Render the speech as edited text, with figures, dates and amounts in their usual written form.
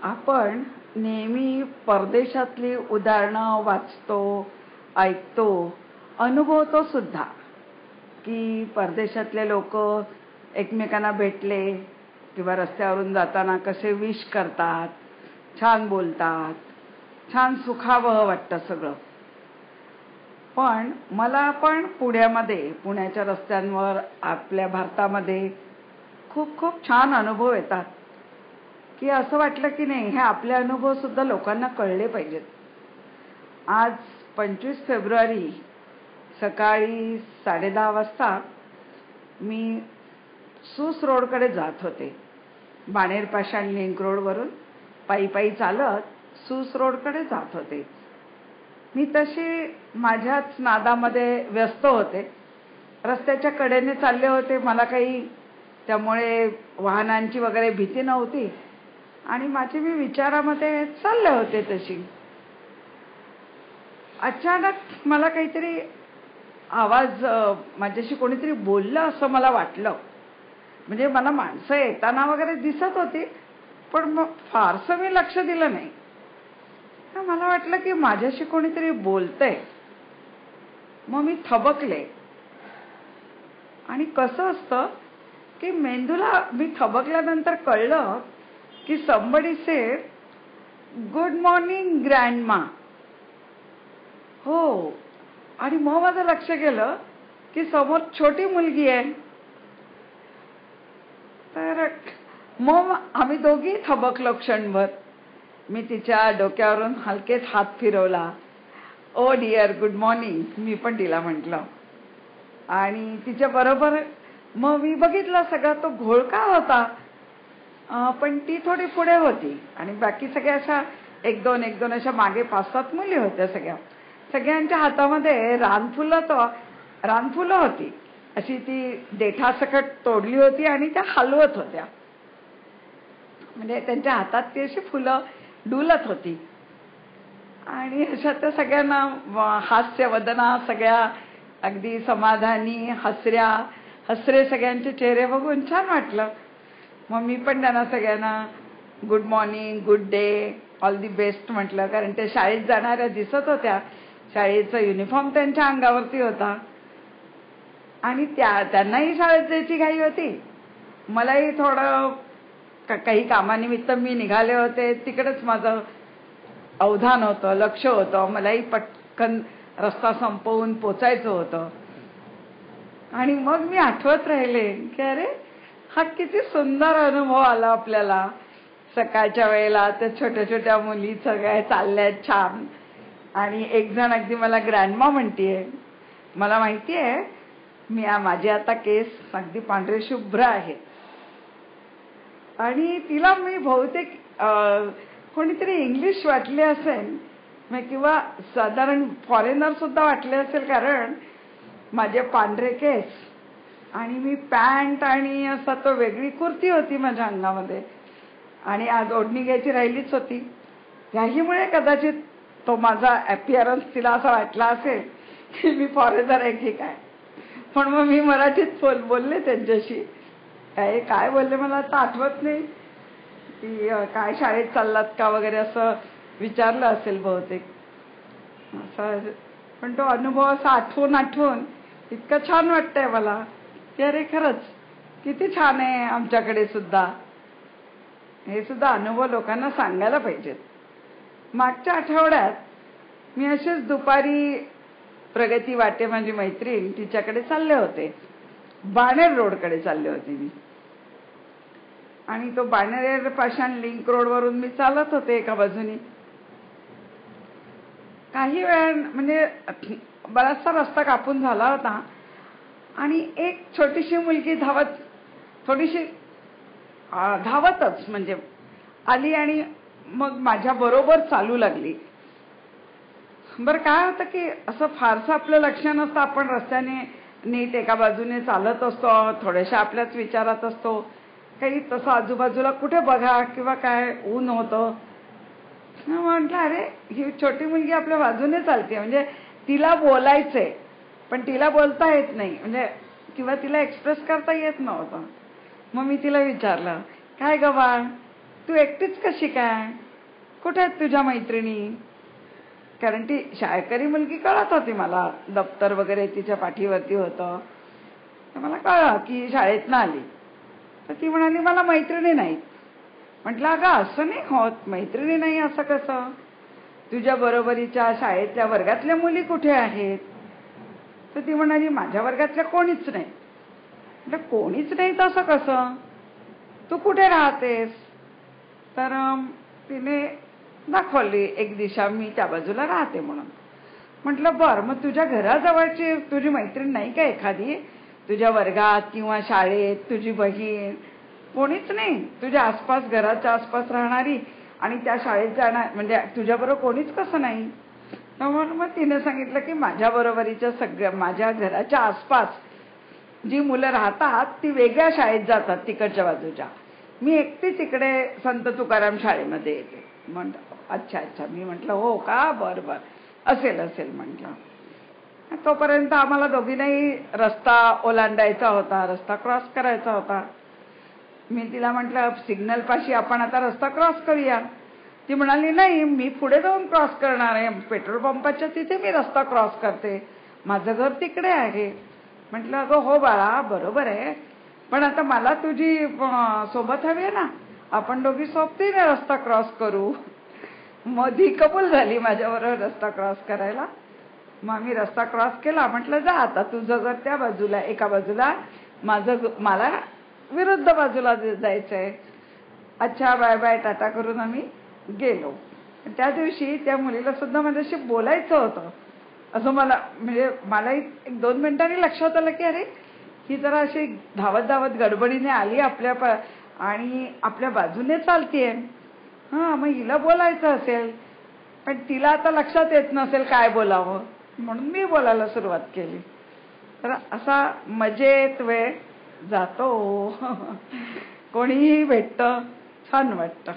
आपण नेहमी परदेशातली उदाहरणं वाचतो, ऐकतो, अनुभवतो सुद्धा, की परदेशातले लोक एकमेकांना भेटले किंवा रस्त्यावरून जाताना कसे विश करतात, छान बोलतात, छान सुखावह वाटतं सगळं. पण मला पण पुण्याच्या रस्त्यांवर आपल्या भारतामध्ये खूप खूप छान अनुभव येतात, की असं वाटलं की नाही हे आपले अनुभव सुद्धा लोकांना कळले पाहिजेत. आज 25 फेब्रुवारी सकाळी 10:30 वाजता मी सूस रोडकडे जात होते. बाणेर पाषाण लिंक रोडवरून पायी पायी चालत सूस रोडकडे जात होते. मी तशी माझ्याच नादामध्ये व्यस्त होते. रस्त्याच्या कडेने चालले होते. मला काही त्यामुळे वाहनांची वगैरे भीती नव्हती आणि मी विचारामध्ये चालले होते. तशी अचानक मला काहीतरी आवाज, माझ्याशी कोणीतरी बोललं असं मला वाटलं. म्हणजे मला माणसं येताना वगैरे दिसत होती, पण मग फारसं मी लक्ष दिलं नाही. मला वाटलं की माझ्याशी कोणीतरी बोलतंय. मग मी थबकले. आणि कसं असतं की मेंदूला मी थबकल्यानंतर कळलं की somebody said, good morning grandma. हो. आणि मग माझं लक्ष गेलं की समोर छोटी मुलगी आहे. तर मग आम्ही दोघी थबकलो क्षणभर. मी तिच्या डोक्यावरून हलकेच हात फिरवला. ओ डिअर, गुड मॉर्निंग, मी पण तिला म्हटलं. आणि तिच्या बरोबर मग मी बघितलं सगळा तो घोळका होता. पण ती थोडी पुढे होती आणि बाकी सगळ्या अशा एक दोन अशा मागे 5-7 मुली होत्या. सगळ्यांच्या हातामध्ये रानफुलं होती. अशी ती देठासकट तोडली होती आणि त्या हलवत होत्या. म्हणजे त्यांच्या हातात ती अशी फुलं डुलत होती. आणि अशा त्या सगळ्यांना हास्य वदना, सगळ्या अगदी समाधानी हसरे सगळ्यांचे चेहरे बघून छान वाटलं. मग मी पण त्यांना सगळ्यांना good morning, good day, all the best म्हटलं. कारण ते शाळेत जाणाऱ्या दिसत होत्या. शाळेचा युनिफॉर्म त्यांच्या अंगावरती होता आणि त्यांनाही शाळेत जायची घाई होती. मलाही थोडं काही कामानिमित्त मी निघाले होते. तिकडेच माझं अवधान होतं, लक्ष होतं. मलाही पटकन रस्ता संपवून पोचायचं होतं. आणि मग मी आठवत राहिले की अरे हा किती सुंदर अनुभव आला आपल्याला. सकाळच्या वेळेला त्या छोट्या छोट्या मुली सगळ्या चालल्यात छान. आणि एक जण अगदी मला ग्रँडमा म्हणतीये. मला माहितीये माझे आता केस अगदी पांढरे शुभ्र आहेत. आणि तिला मी बहुतेक कोणीतरी इंग्लिश वाटले असेल किंवा साधारण फॉरेनर सुद्धा वाटले असेल, कारण माझे पांढरे केस आणि मी पॅन्ट आणि असा तो वेगळी कुर्ती होती माझ्या अंगामध्ये. आणि आज ओढणी घ्यायची राहिलीच होती. याहीमुळे कदाचित तो माझा अपिअरन्स तिला असा वाटला असेल की मी फॉरेनर आहे की काय. पण मग मी मराठीत बोलले त्यांच्याशी. काय बोलले मला आता आठवत नाही. की काय शाळेत चाललात का वगैरे असं विचारलं असेल बहुतेक. असं पण तो अनुभव असा आठवून इतकं छान वाटतंय मला की अरे खरंच किती छान आहे आमच्याकडे सुद्धा. हे सुद्धा अनुभव लोकांना सांगायला पाहिजेत. मागच्या आठवड्यात मी असेच दुपारी प्रगती वाटे माझी मैत्रीण तिच्याकडे चालले होते. बाणेर रोडकडे चालले होते मी. आणि तो बाणेर पाषाण लिंक रोडवरून मी चालत होते एका बाजूनी. काही वेळ म्हणजे बराचसा रस्ता कापून झाला होता आणि एक छोटीशी मुलगी धावतच म्हणजे आली आणि मग माझ्या बरोबर चालू लागली. बरं काय होतं की असं फारसं आपलं लक्ष नसतं. आपण रस्त्याने नीट एका बाजूने चालत असतो, थोड्याशा आपल्याच विचारात असतो. काही तसं आजूबाजूला कुठे बघा किंवा काय ऊन होतं. म्हटलं अरे ही छोटी मुलगी आपल्या बाजूने चालते, म्हणजे तिला बोलायचंय पण तिला बोलता येत नाही, म्हणजे किंवा तिला एक्सप्रेस करता येत नव्हतं. मग मी तिला विचारलं, काय ग बाळ तू एकटीच कशी काय, कुठे आहेत तुझ्या मैत्रिणी? कारण ती शाळकरी मुलगी कळत होती मला, दप्तर वगैरे तिच्या पाठीवरती होतं. तर मला कळलं की शाळेतनं आली. तर ती म्हणाली मला मैत्रिणी नाहीत. म्हटलं अगं असं नाही होत, मैत्रिणी नाही असं कसं? तुझ्या बरोबरीच्या शाळेतल्या वर्गातल्या मुली कुठे आहेत? तर ती म्हणाली माझ्या वर्गातल्या कोणीच नाही. म्हटलं कोणीच नाही तर असं कसं, तू कुठे राहतेस? तर तिने दाखवली एक दिशा, मी त्या बाजूला राहते म्हणून. म्हटलं बरं, मग तुझ्या घराजवळची तुझी मैत्रीण नाही का एखादी, तुझ्या वर्गात किंवा शाळेत तुझी बहीण? कोणीच नाही तुझ्या आसपास, घराच्या आसपास राहणारी आणि त्या शाळेत जाणार, म्हणजे तुझ्याबरोबर कोणीच कसं नाही? तर मग तिने सांगितलं की माझ्या बरोबरीच्या सगळ्या, माझ्या घराच्या आसपास जी मुलं राहतात ती वेगळ्या शाळेत जातात तिकडच्या बाजूच्या, मी एकटीच इकडे संत तुकाराम शाळेमध्ये येते. म्हटलं अच्छा अच्छा. मी म्हटलं हो का, बरं बरं, असेल असेल म्हटलं. तोपर्यंत आम्हाला दोघींनाही रस्ता ओलांडायचा होता, रस्ता क्रॉस करायचा होता. मी तिला म्हटलं सिग्नल पाशी आपण आता रस्ता क्रॉस करूया. ती म्हणाली नाही, मी पुढे जाऊन क्रॉस करणार आहे, पेट्रोल पंपाच्या तिथे मी रस्ता क्रॉस करते, माझं घर तिकडे आहे. म्हटलं अगं हो बाळा बरोबर आहे, पण आता मला तुझी सोबत हवी आहे ना, आपण दोघी सोबतीने रस्ता क्रॉस करू. मग ती कबूल झाली माझ्याबरोबर रस्ता क्रॉस करायला. मग आम्ही रस्ता क्रॉस केला. म्हटलं जा आता, तुझं घर त्या बाजूला एका बाजूला, मला विरुद्ध बाजूला जायचंय. अच्छा बाय बाय टाटा करून आम्ही गेलो. त्या दिवशी त्या मुलीला सुद्धा माझ्याशी बोलायचं होतं असं मला, म्हणजे मलाही 1-2 मिनिटांनी लक्षात आलं की अरे ही जरा अशी धावत धावत गडबडीने आली आपल्या आणि आपल्या बाजूने चालतीये. हां, मग हिला बोलायचं असेल, पण तिला आता लक्षात येत नसेल काय बोलावं, म्हणून मी बोलायला सुरुवात केली. तर असा मजेत वेळ जातो. कोणीही भेटतं, छान वाटतं.